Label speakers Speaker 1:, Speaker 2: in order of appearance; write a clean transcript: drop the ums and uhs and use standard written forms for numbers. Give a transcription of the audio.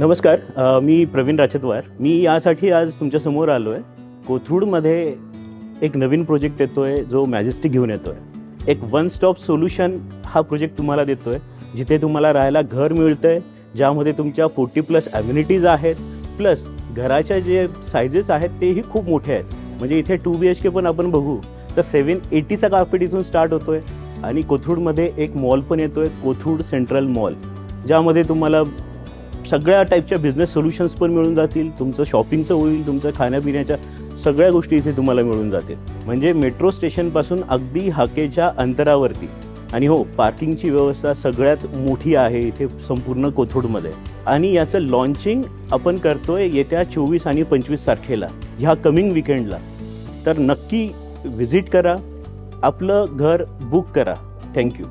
Speaker 1: नमस्कार. मी प्रवीण राचतवार. मी यासाठी आज तुमच्यासमोर आलो आहे. कोथरूडमध्ये एक नवीन प्रोजेक्ट येतो आहे जो मॅजेस्टिक घेऊन येतो आहे. एक वन स्टॉप सोल्युशन हा प्रोजेक्ट तुम्हाला देतो आहे, जिथे तुम्हाला राहायला घर मिळतं आहे, ज्यामध्ये तुमच्या 40+ ॲम्युनिटीज आहेत, प्लस घराच्या जे सायझेस आहेत तेही खूप मोठे आहेत. म्हणजे इथे 2 BHK पण आपण बघू तर 780चा कार्पेट इथून स्टार्ट होतो आहे. आणि कोथरूडमध्ये एक मॉल पण येतो आहे, कोथरूड सेंट्रल मॉल, ज्यामध्ये तुम्हाला सगळ्या टाईपच्या बिझनेस सोल्युशन्स पण मिळून जातील. तुमचं शॉपिंगचं होईल, तुमचं खाण्यापिण्याच्या सगळ्या गोष्टी इथे तुम्हाला मिळून जातील. म्हणजे मेट्रो स्टेशनपासून अगदी हाकेच्या अंतरावरती. आणि हो, पार्किंगची व्यवस्था सगळ्यात मोठी आहे इथे संपूर्ण कोथरूडमध्ये. आणि याचं लॉन्चिंग आपण करतोय येत्या 24 आणि 25 तारखेला, ह्या कमिंग विकेंडला. तर नक्की व्हिजिट करा, आपलं घर बुक करा. थँक्यू.